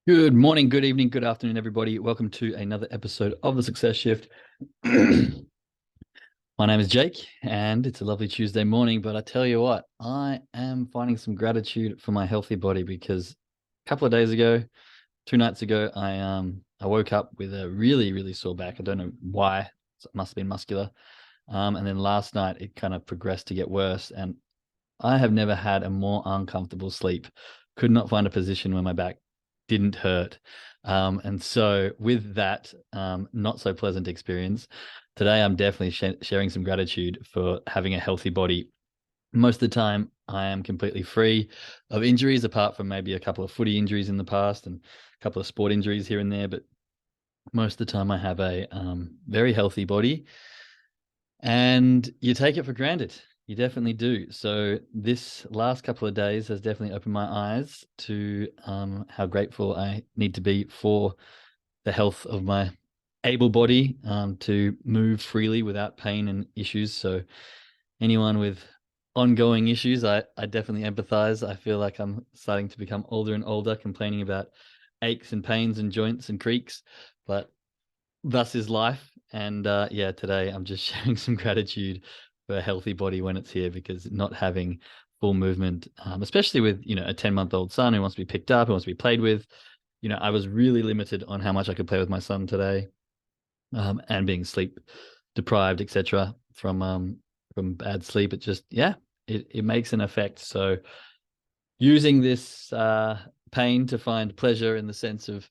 Good morning, good evening, good afternoon, everybody. Welcome to another episode of The Success Shift. My name is Jake, and it's a lovely Tuesday morning. But I tell you what, I am finding some gratitude for my healthy body because a couple of days ago, 2 nights ago, I woke up with a really, really sore back. I don't know why. It must have been muscular. And then last night it kind of progressed to get worse. And I have never had a more uncomfortable sleep. Could not find a position where my back didn't hurt. And so, with that not so pleasant experience, today I'm definitely sharing some gratitude for having a healthy body. Most of the time, I am completely free of injuries, apart from maybe a couple of footy injuries in the past and a couple of sport injuries here and there. But most of the time, I have a very healthy body, and you take it for granted. You definitely do. So this last couple of days has definitely opened my eyes to how grateful I need to be for the health of my able body to move freely without pain and issues. So anyone with ongoing issues, I definitely empathize. I feel like I'm starting to become older and older, complaining about aches and pains and joints and creaks, but thus is life. And yeah, today I'm just sharing some gratitude for a healthy body when it's here, because not having full movement, especially with, a 10-month-old son who wants to be picked up, who wants to be played with, I was really limited on how much I could play with my son today, and being sleep deprived, etc., from bad sleep. It just, yeah, it makes an effect. So using this pain to find pleasure in the sense of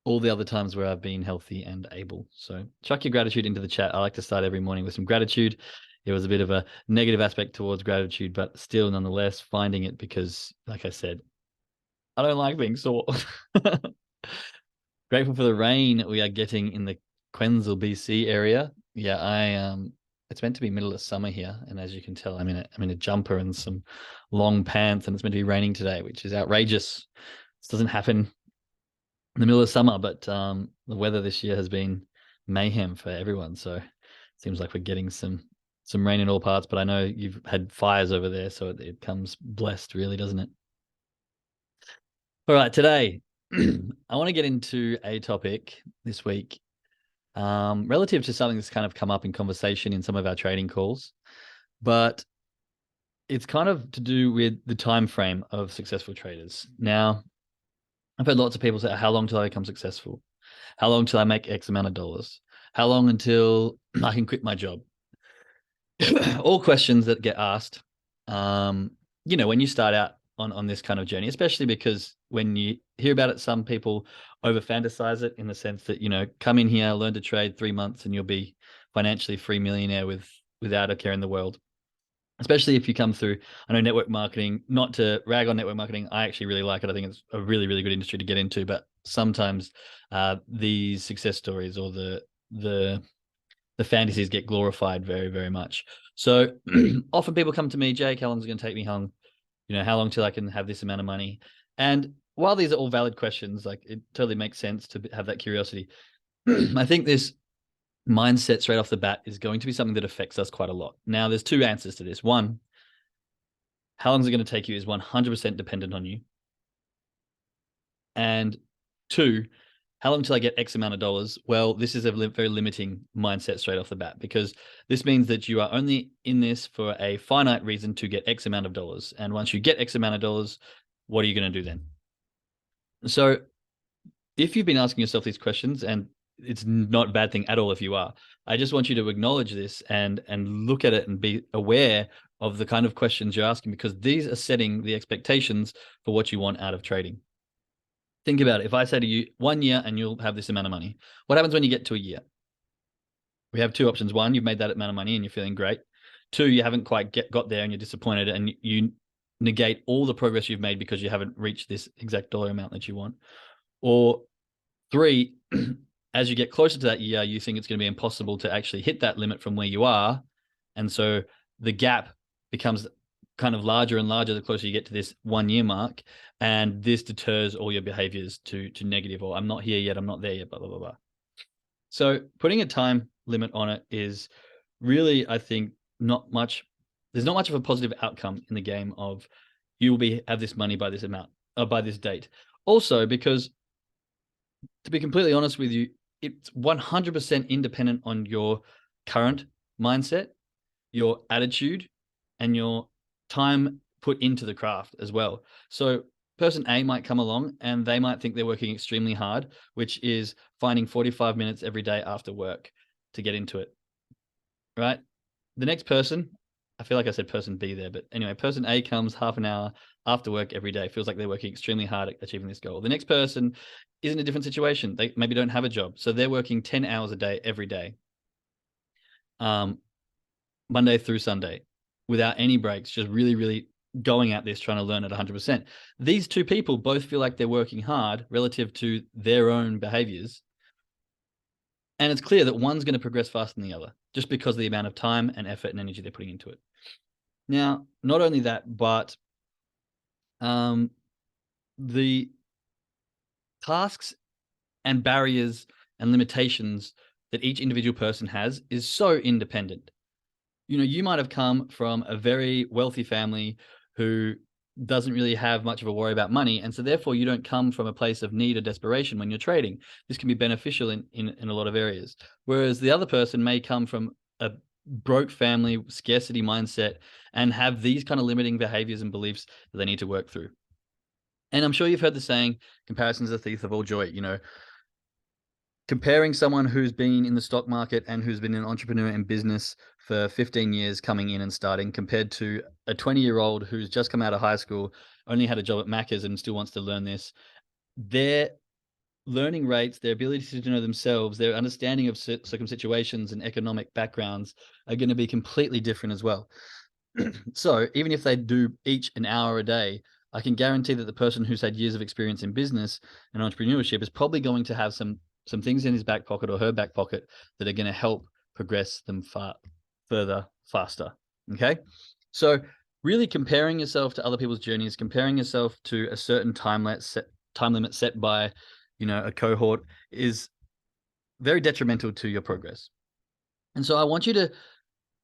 all the other times where I've been healthy and able. So chuck your gratitude into the chat. I like to start every morning with some gratitude. It was a bit of a negative aspect towards gratitude, but still nonetheless finding it, because like I said, I don't like being sore. Grateful for the rain we are getting in the Quenzel, BC area. Yeah, it's meant to be middle of summer here, and as you can tell, I'm in a jumper and some long pants, and it's meant to be raining today, which is outrageous. This doesn't happen in the middle of summer, but the weather this year has been mayhem for everyone. So it seems like we're getting some rain in all parts. But I know you've had fires over there, so it comes blessed, really, doesn't it? All right, today I want to get into a topic this week, relative to something that's kind of come up in conversation in some of our trading calls, but it's kind of to do with the time frame of successful traders. Now, I've heard lots of people say, "How long till I become successful? How long till I make X amount of dollars? How long until I can quit my job?" All questions that get asked, when you start out on this kind of journey, especially because when you hear about it, some people over fantasize it in the sense that, come in here, learn to trade 3 months, and you'll be financially free millionaire without a care in the world. Especially if you come through, I know network marketing, not to rag on network marketing, I actually really like it. I think it's a really, really good industry to get into, but sometimes these success stories or the fantasies get glorified very, very much. So often people come to me, "Jake, how long is it going to take me? How long till I can have this amount of money?" And while these are all valid questions, like, it totally makes sense to have that curiosity. I think this mindset straight off the bat is going to be something that affects us quite a lot. Now, there's two answers to this. One, how long is it going to take you is 100% dependent on you. And two, how long till I get X amount of dollars? Well, this is a very limiting mindset straight off the bat, because this means that you are only in this for a finite reason to get X amount of dollars. And once you get X amount of dollars, what are you going to do then? So if you've been asking yourself these questions, and it's not a bad thing at all if you are, I just want you to acknowledge this and look at it and be aware of the kind of questions you're asking, because these are setting the expectations for what you want out of trading. Think about it. If I say to you 1 year and you'll have this amount of money, what happens when you get to a year? We have two options. One, you've made that amount of money and you're feeling great. Two, you haven't quite got there and you're disappointed, and you negate all the progress you've made because you haven't reached this exact dollar amount that you want. Or three, as you get closer to that year, you think it's going to be impossible to actually hit that limit from where you are. And so the gap becomes kind of larger and larger the closer you get to this 1 year mark. And this deters all your behaviors to negative, or "I'm not here yet, I'm not there yet, blah, blah, blah, blah." So putting a time limit on it is really, I think, there's not much of a positive outcome in the game of you will have this money by this amount, or by this date. Also, because To be completely honest with you, it's 100% independent on your current mindset, your attitude, and your time put into the craft as well. So person A might come along and they might think they're working extremely hard, which is finding 45 minutes every day after work to get into it, right? The next person, I feel like I said person B there, but anyway, person A comes half an hour after work every day, feels like they're working extremely hard at achieving this goal. The next person is in a different situation. They maybe don't have a job, so they're working 10 hours a day every day, Monday through Sunday, without any breaks, just really, really going at this, trying to learn at 100%. These two people both feel like they're working hard relative to their own behaviors. And it's clear that one's going to progress faster than the other just because of the amount of time and effort and energy they're putting into it. Now, not only that, but the tasks and barriers and limitations that each individual person has is so independent. You know, you might have come from a very wealthy family who doesn't really have much of a worry about money. And so therefore you don't come from a place of need or desperation when you're trading. This can be beneficial in a lot of areas. Whereas the other person may come from a broke family, scarcity mindset, and have these kind of limiting behaviors and beliefs that they need to work through. And I'm sure you've heard the saying, comparison is the thief of all joy. You know, comparing someone who's been in the stock market and who's been an entrepreneur in business for 15 years coming in and starting compared to a 20-year-old who's just come out of high school, only had a job at Macca's and still wants to learn this, their learning rates, their ability to know themselves, their understanding of certain situations and economic backgrounds are going to be completely different as well. So even if they do each an hour a day, I can guarantee that the person who's had years of experience in business and entrepreneurship is probably going to have some things in his back pocket or her back pocket that are going to help progress them further, faster. Okay. So really comparing yourself to other people's journeys, comparing yourself to a certain time limit set by, you know, a cohort is very detrimental to your progress. And so I want you to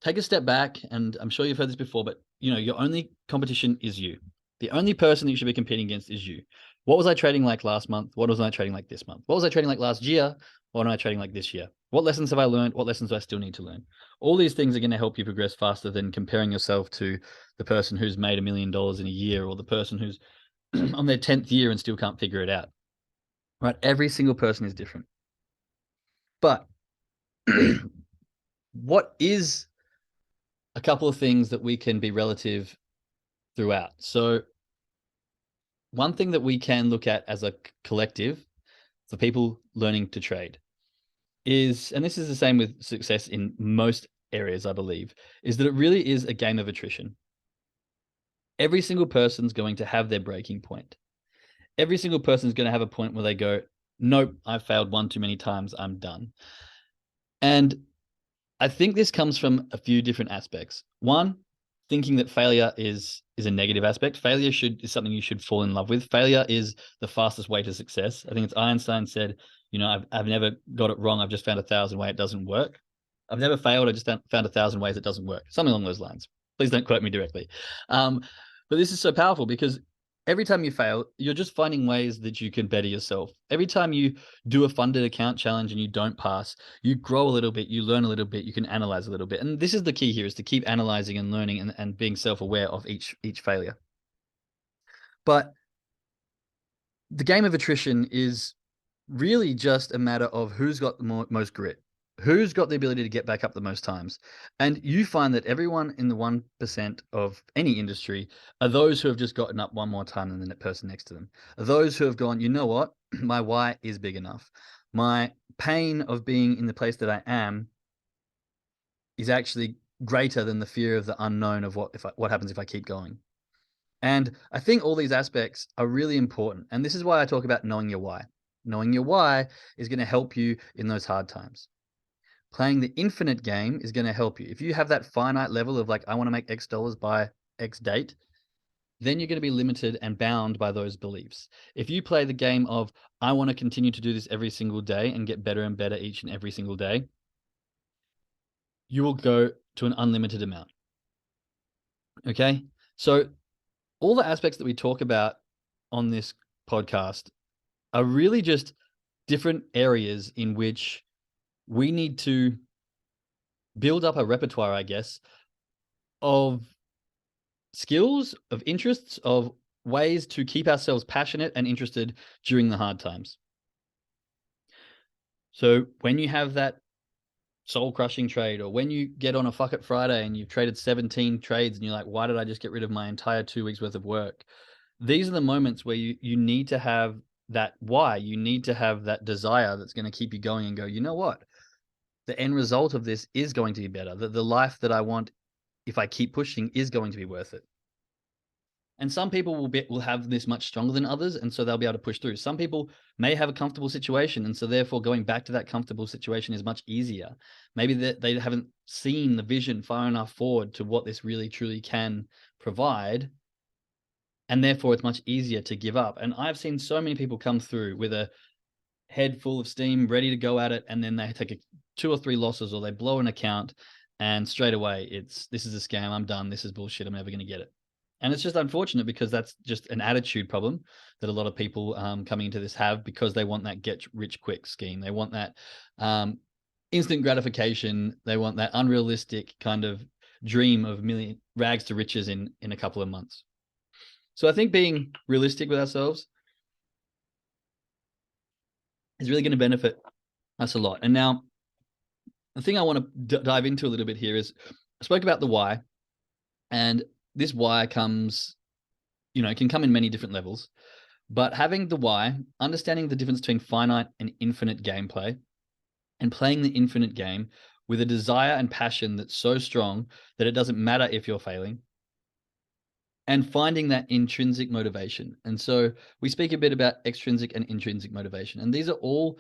take a step back, and I'm sure you've heard this before, but you know, your only competition is you. The only person that you should be competing against is you. What was I trading like last month? What was I trading like this month? What was I trading like last year? What am I trading like this year? What lessons have I learned? What lessons do I still need to learn? All these things are going to help you progress faster than comparing yourself to the person who's made $1 million in a year or the person who's on their 10th year and still can't figure it out. Right? Every single person is different. But what is a couple of things that we can be relative throughout? So one thing that we can look at as a collective for people learning to trade is, and this is the same with success in most areas, I believe, is that it really is a game of attrition. Every single person's going to have their breaking point. Every single person's going to have a point where they go, nope, I've failed one too many times, I'm done. And I think this comes from a few different aspects. One, thinking that failure is a negative aspect. Failure is something you should fall in love with. Failure is the fastest way to success. I think it's Einstein said, you know, I've never got it wrong. I've just found 1,000 ways it doesn't work. I've never failed. I just found 1,000 ways it doesn't work. Something along those lines. Please don't quote me directly. But this is so powerful because every time you fail, you're just finding ways that you can better yourself. Every time you do a funded account challenge and you don't pass, you grow a little bit, you learn a little bit, you can analyze a little bit. And this is the key here, is to keep analyzing and learning and being self-aware of each failure. But the game of attrition is really just a matter of who's got the most grit, who's got the ability to get back up the most times. And you find that everyone in the 1% of any industry are those who have just gotten up one more time than the person next to them, are those who have gone, you know what, my why is big enough. My pain of being in the place that I am is actually greater than the fear of the unknown of what happens if I keep going. And I think all these aspects are really important. And this is why I talk about knowing your why. Knowing your why is going to help you in those hard times. Playing the infinite game is going to help you. If you have that finite level of like, I want to make X dollars by X date, then you're going to be limited and bound by those beliefs. If you play the game of, I want to continue to do this every single day and get better and better each and every single day, you will go to an unlimited amount. Okay. So all the aspects that we talk about on this podcast are really just different areas in which we need to build up a repertoire, I guess, of skills, of interests, of ways to keep ourselves passionate and interested during the hard times. So when you have that soul crushing trade, or when you get on a fuck it Friday and you've traded 17 trades and you're like, why did I just get rid of my entire 2 weeks worth of work? These are the moments where you need to have that why. You need to have that desire that's going to keep you going and go, you know what? The end result of this is going to be better. The life that I want, if I keep pushing, is going to be worth it. And some people will have this much stronger than others, and so they'll be able to push through. Some people may have a comfortable situation, and so therefore going back to that comfortable situation is much easier. Maybe they haven't seen the vision far enough forward to what this really truly can provide, and therefore it's much easier to give up. And I've seen so many people come through with a head full of steam, ready to go at it, and then they take 2 or 3 losses, or they blow an account, and straight away this is a scam. I'm done. This is bullshit. I'm never going to get it. And it's just unfortunate because that's just an attitude problem that a lot of people coming into this have, because they want that get rich quick scheme. They want that instant gratification. They want that unrealistic kind of dream of million rags to riches in a couple of months. So I think being realistic with ourselves is really going to benefit us a lot. And now the thing I want to dive into a little bit here is I spoke about the why, and this why comes, can come in many different levels, but having the why, understanding the difference between finite and infinite gameplay, and playing the infinite game with a desire and passion that's so strong that it doesn't matter if you're failing, and finding that intrinsic motivation. And so we speak a bit about extrinsic and intrinsic motivation, and these are all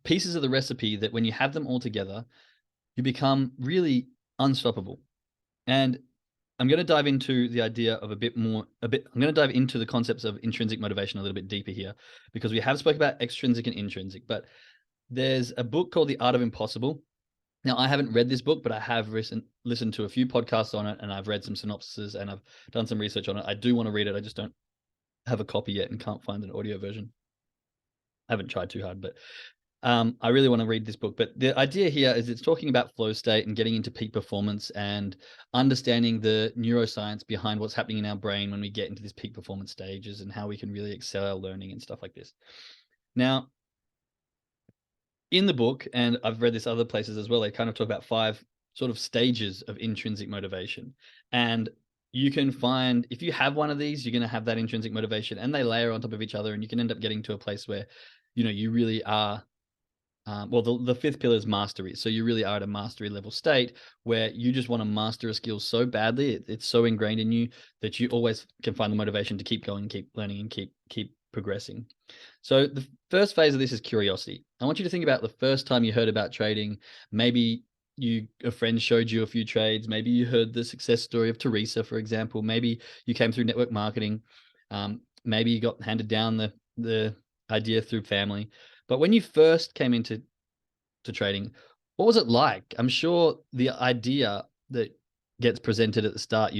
pieces of the recipe that when you have them all together, you become really unstoppable. And I'm going to dive into the idea of I'm going to dive into the concepts of intrinsic motivation a little bit deeper here, because we have spoke about extrinsic and intrinsic, but there's a book called The Art of Impossible. Now, I haven't read this book, but I have listened to a few podcasts on it, and I've read some synopses, and I've done some research on it. I do want to read it. I just don't have a copy yet and can't find an audio version. I haven't tried too hard, but I really want to read this book. But the idea here is it's talking about flow state and getting into peak performance and understanding the neuroscience behind what's happening in our brain when we get into this peak performance stages, and how we can really excel our learning and stuff like this. Now, in the book, and I've read this other places as well, they kind of talk about 5 sort of stages of intrinsic motivation. And you can find, if you have one of these, you're going to have that intrinsic motivation, and they layer on top of each other, and you can end up getting to a place where, you really are, the 5th pillar is mastery. So you really are at a mastery level state where you just want to master a skill so badly. It's so ingrained in you that you always can find the motivation to keep going, keep learning, and keep progressing. So the first phase of this is curiosity. I want you to think about the first time you heard about trading. Maybe a friend showed you a few trades. Maybe you heard the success story of Teresa, for example. Maybe you came through network marketing. Maybe you got handed down the idea through family. But when you first came into trading, what was it like? I'm sure the idea that gets presented at the start,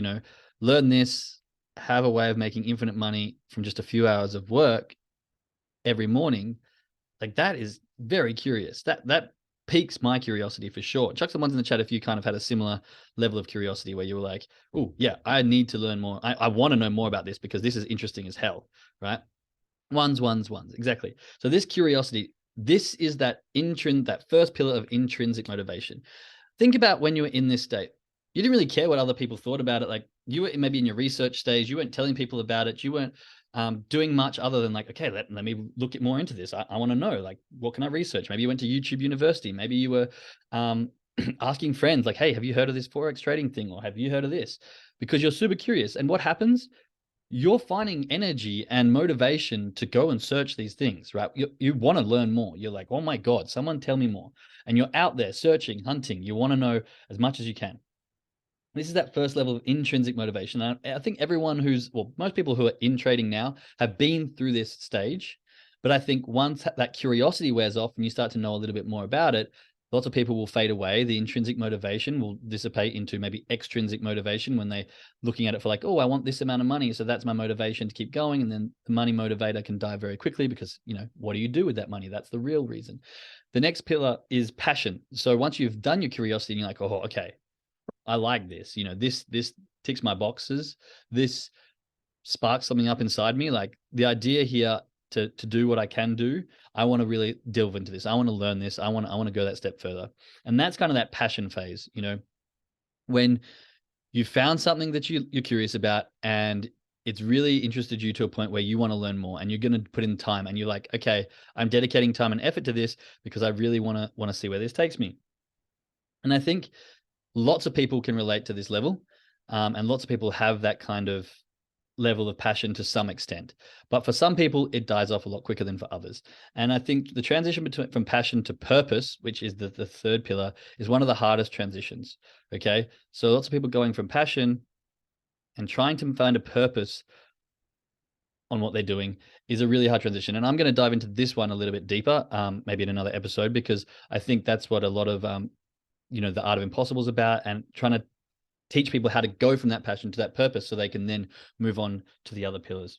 learn this, have a way of making infinite money from just a few hours of work every morning, like that is very curious. That piques my curiosity for sure. Chuck some ones in the chat if you kind of had a similar level of curiosity where you were like, oh yeah, I need to learn more. I want to know more about this because this is interesting as hell, right? Ones, exactly. So this curiosity, this is that first pillar of intrinsic motivation. Think about when you were in this state. You didn't really care what other people thought about it. Like you were maybe in your research stage, you weren't telling people about it. You weren't doing much other than like, okay, let me look more into this. I want to know, like, what can I research? Maybe you went to YouTube University. Maybe you were asking friends like, hey, have you heard of this Forex trading thing? Or have you heard of this? Because you're super curious. And what happens? You're finding energy and motivation to go and search these things, right? You want to learn more. You're like, oh my God, someone tell me more. And you're out there searching, hunting. You want to know as much as you can. This is that first level of intrinsic motivation. And I think most people who are in trading now have been through this stage. But I think once that curiosity wears off and you start to know a little bit more about it, lots of people will fade away. The intrinsic motivation will dissipate into maybe extrinsic motivation when they're looking at it for like, oh, I want this amount of money, so that's my motivation to keep going. And then the money motivator can die very quickly because, what do you do with that money? That's the real reason. The next pillar is passion. So once you've done your curiosity and you're like, oh, okay, I like this, this ticks my boxes. This sparks something up inside me. Like the idea here to do what I can do, I want to really delve into this. I want to learn this. I want to go that step further. And that's kind of that passion phase, when you found something that you're curious about and it's really interested you to a point where you want to learn more and you're going to put in time and you're like, okay, I'm dedicating time and effort to this because I really want to see where this takes me. And I think lots of people can relate to this level. And lots of people have that kind of level of passion to some extent, but for some people it dies off a lot quicker than for others. And I think the transition from passion to purpose, which is the third pillar, is one of the hardest transitions. Okay, so lots of people going from passion and trying to find a purpose on what they're doing is a really hard transition. And I'm going to dive into this one a little bit deeper, maybe in another episode, because I think that's what a lot of the Art of Impossible is about, and trying to teach people how to go from that passion to that purpose so they can then move on to the other pillars.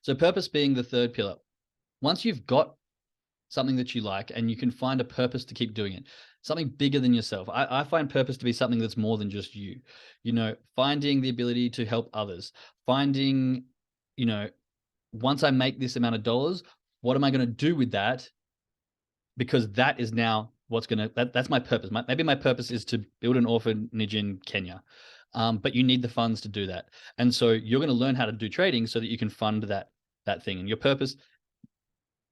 So purpose being the third pillar. Once you've got something that you like and you can find a purpose to keep doing it, something bigger than yourself. I find purpose to be something that's more than just you, finding the ability to help others, finding, once I make this amount of dollars, what am I going to do with that? Because that is now that's my purpose. Maybe my purpose is to build an orphanage in Kenya, but you need the funds to do that. And so you're going to learn how to do trading so that you can fund that thing. And your purpose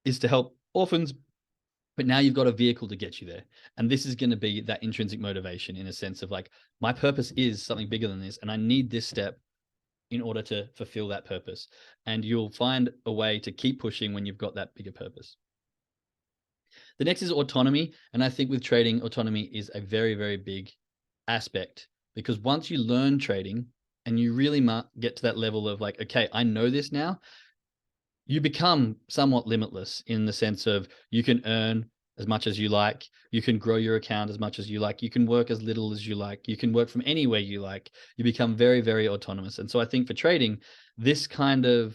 is to help orphans, but now you've got a vehicle to get you there. And this is going to be that intrinsic motivation, in a sense of like, my purpose is something bigger than this, and I need this step in order to fulfill that purpose. And you'll find a way to keep pushing when you've got that bigger purpose. The next is autonomy. And I think with trading, autonomy is a very, very big aspect, because once you learn trading and you really get to that level of like, okay, I know this now, you become somewhat limitless in the sense of you can earn as much as you like, you can grow your account as much as you like, you can work as little as you like, you can work from anywhere you like. You become very, very autonomous. And so I think for trading, this pillar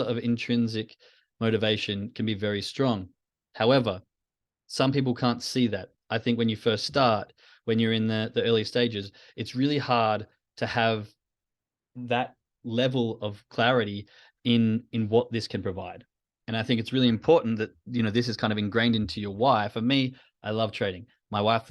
of intrinsic motivation can be very strong. However, some people can't see that. I think when you first start, when you're in the early stages, it's really hard to have that level of clarity in what this can provide. And I think it's really important that, this is kind of ingrained into your why. For me, I love trading. My wife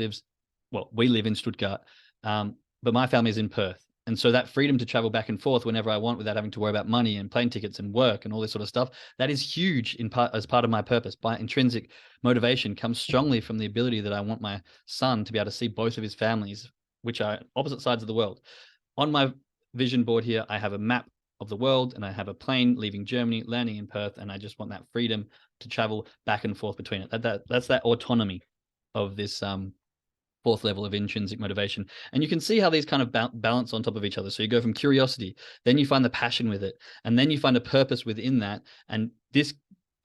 we live in Stuttgart, but my family is in Perth. And so that freedom to travel back and forth whenever I want without having to worry about money and plane tickets and work and all this sort of stuff, that is huge as part of my purpose. My intrinsic motivation comes strongly from the ability that I want my son to be able to see both of his families, which are opposite sides of the world. On my vision board here, I have a map of the world, and I have a plane leaving Germany, landing in Perth, and I just want that freedom to travel back and forth between it. That's that autonomy of this fourth level of intrinsic motivation. And you can see how these kind of balance on top of each other. So you go from curiosity, then you find the passion with it, and then you find a purpose within that. And this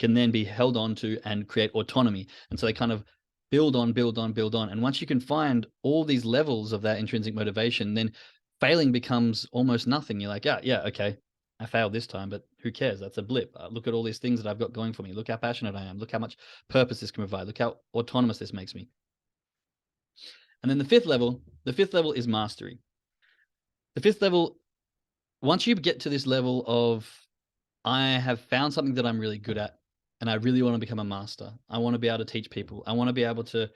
can then be held on to and create autonomy. And so they kind of build on. And once you can find all these levels of that intrinsic motivation, then failing becomes almost nothing. You're like, yeah, okay, I failed this time, but who cares? That's a blip. Look at all these things that I've got going for me. Look how passionate I am. Look how much purpose this can provide. Look how autonomous this makes me. And then the fifth level is mastery. The fifth level, once you get to this level of, I have found something that I'm really good at, and I really want to become a master. I want to be able to teach people. I want to be able to,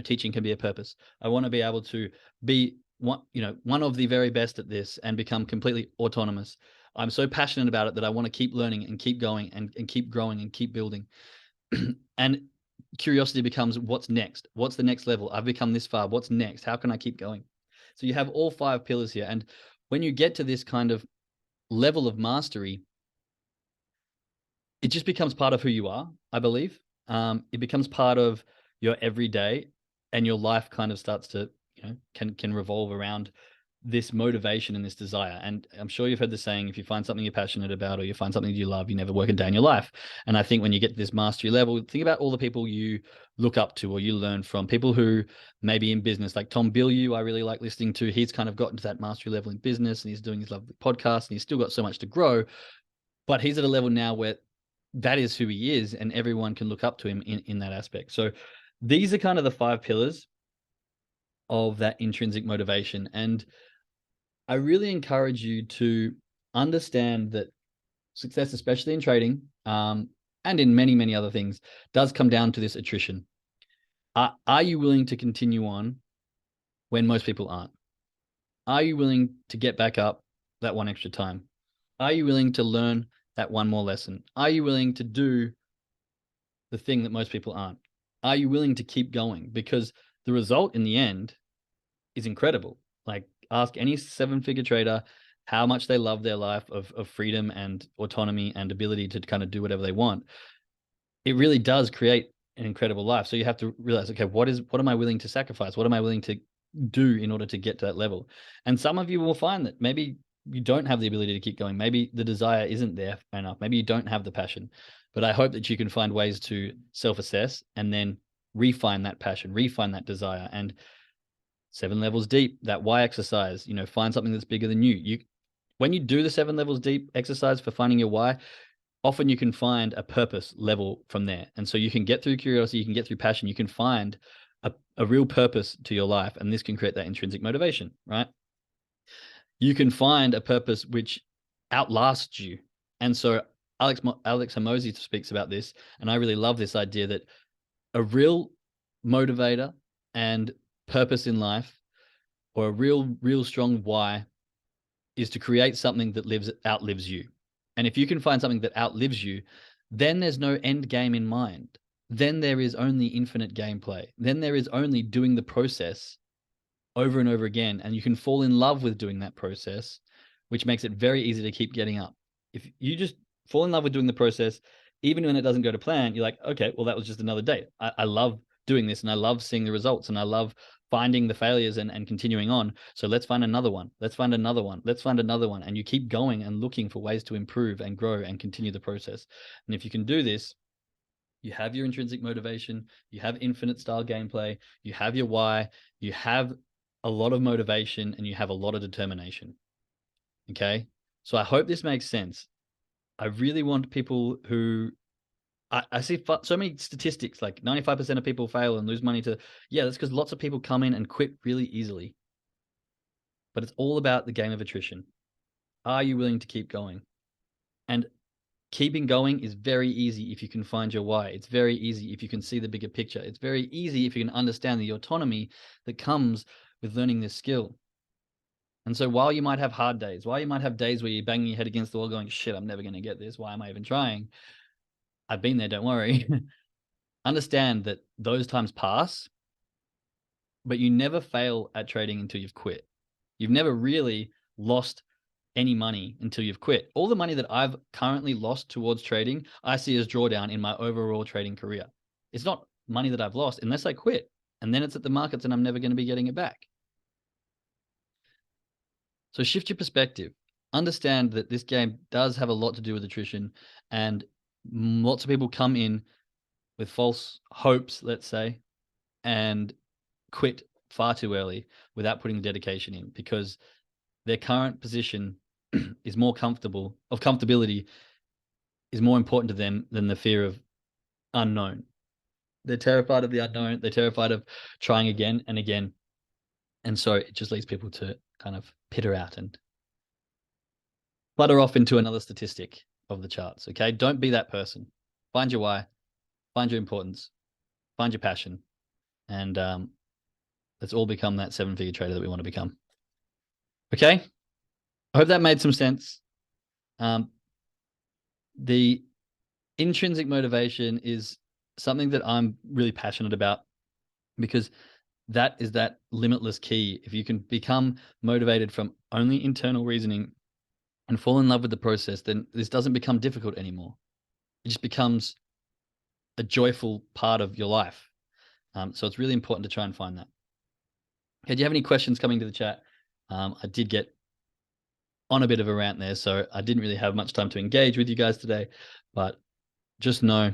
teaching can be a purpose. I want to be able to be one of the very best at this and become completely autonomous. I'm so passionate about it that I want to keep learning and keep going and keep growing and keep building. And curiosity becomes, what's next? What's the next level? I've become this far. What's next? How can I keep going? So you have all 5 pillars here. And when you get to this kind of level of mastery, it just becomes part of who you are, I believe. It becomes part of your everyday, and your life kind of starts to, can revolve around this motivation and this desire. And I'm sure you've heard the saying, if you find something you're passionate about or you find something you love, you never work a day in your life. And I think when you get to this mastery level, think about all the people you look up to or you learn from, people who maybe in business, like Tom Bilyeu, I really like listening to. He's kind of gotten to that mastery level in business and he's doing his lovely podcast and he's still got so much to grow, but he's at a level now where that is who he is and everyone can look up to him in that aspect. So these are kind of the 5 pillars of that intrinsic motivation. And I really encourage you to understand that success, especially in trading, and in many, many other things, does come down to this attrition. Are you willing to continue on when most people aren't? Are you willing to get back up that one extra time? Are you willing to learn that one more lesson? Are you willing to do the thing that most people aren't? Are you willing to keep going? Because the result in the end is incredible. Like, ask any 7-figure trader how much they love their life of freedom and autonomy and ability to kind of do whatever they want. It really does create an incredible life. So you have to realize, okay, what am I willing to sacrifice? What am I willing to do in order to get to that level? And some of you will find that maybe you don't have the ability to keep going. Maybe the desire isn't there enough. Maybe you don't have the passion. But I hope that you can find ways to self-assess and then refine that passion, refine that desire. And 7 levels deep, that why exercise, find something that's bigger than you. When you do the 7 levels deep exercise for finding your why, often you can find a purpose level from there. And so you can get through curiosity, you can get through passion, you can find a real purpose to your life. And this can create that intrinsic motivation, right? You can find a purpose which outlasts you. And so Alex Hormozi speaks about this. And I really love this idea that a real motivator and purpose in life, or a real strong why, is to create something that outlives you. And if you can find something that outlives you, then there's no end game in mind. Then there is only infinite gameplay. Then there is only doing the process over and over again. And you can fall in love with doing that process, which makes it very easy to keep getting up. If you just fall in love with doing the process, even when it doesn't go to plan, you're like, okay, well, that was just another day. I love doing this and I love seeing the results and I love finding the failures and continuing on. So let's find another one. Let's find another one. Let's find another one. And you keep going and looking for ways to improve and grow and continue the process. And if you can do this, you have your intrinsic motivation, you have infinite style gameplay, you have your why, you have a lot of motivation, and you have a lot of determination. Okay? So I hope this makes sense. I really want people who, I see so many statistics, like 95% of people fail and lose money that's because lots of people come in and quit really easily. But it's all about the game of attrition. Are you willing to keep going? And keeping going is very easy if you can find your why. It's very easy if you can see the bigger picture. It's very easy if you can understand the autonomy that comes with learning this skill. And so while you might have hard days, while you might have days where you're banging your head against the wall going, shit, I'm never going to get this. Why am I even trying? I've been there, don't worry. Understand that those times pass, but you never fail at trading until you've quit. You've never really lost any money until you've quit. All the money that I've currently lost towards trading, I see as drawdown in my overall trading career. It's not money that I've lost unless I quit. And then it's at the markets and I'm never going to be getting it back. So shift your perspective. Understand that this game does have a lot to do with attrition, and lots of people come in with false hopes, let's say, and quit far too early without putting the dedication in, because their current position is more comfortability is more important to them than the fear of unknown. They're terrified of the unknown. They're terrified of trying again and again. And so it just leads people to kind of pitter out and flutter off into another statistic of the charts. Okay. Don't be that person. Find your why, find your importance, find your passion, and let's all become that 7-figure trader that we want to become. Okay. I hope that made some sense. The intrinsic motivation is something that I'm really passionate about, because that is that limitless key. If you can become motivated from only internal reasoning and fall in love with the process, then this doesn't become difficult anymore. It just becomes a joyful part of your life. So it's really important to try and find that. Okay, do you have any questions coming to the chat? I did get on a bit of a rant there, so I didn't really have much time to engage with you guys today, but just know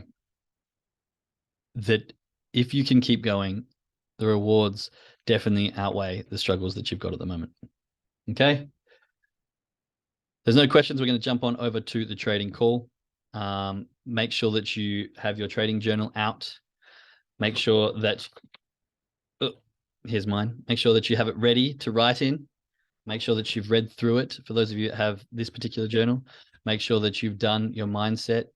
that if you can keep going, the rewards definitely outweigh the struggles that you've got at the moment. Okay? There's no questions. We're going to jump on over to the trading call. Make sure that you have your trading journal out. Make sure that, here's mine. Make sure that you have it ready to write in. Make sure that you've read through it. For those of you that have this particular journal, make sure that you've done your mindset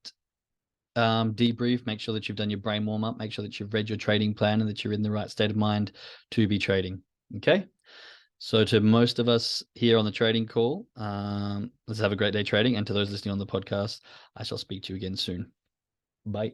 debrief. Make sure that you've done your brain warm up. Make sure that you've read your trading plan and that you're in the right state of mind to be trading. Okay. So to most of us here on the trading call, let's have a great day trading. And to those listening on the podcast, I shall speak to you again soon. Bye.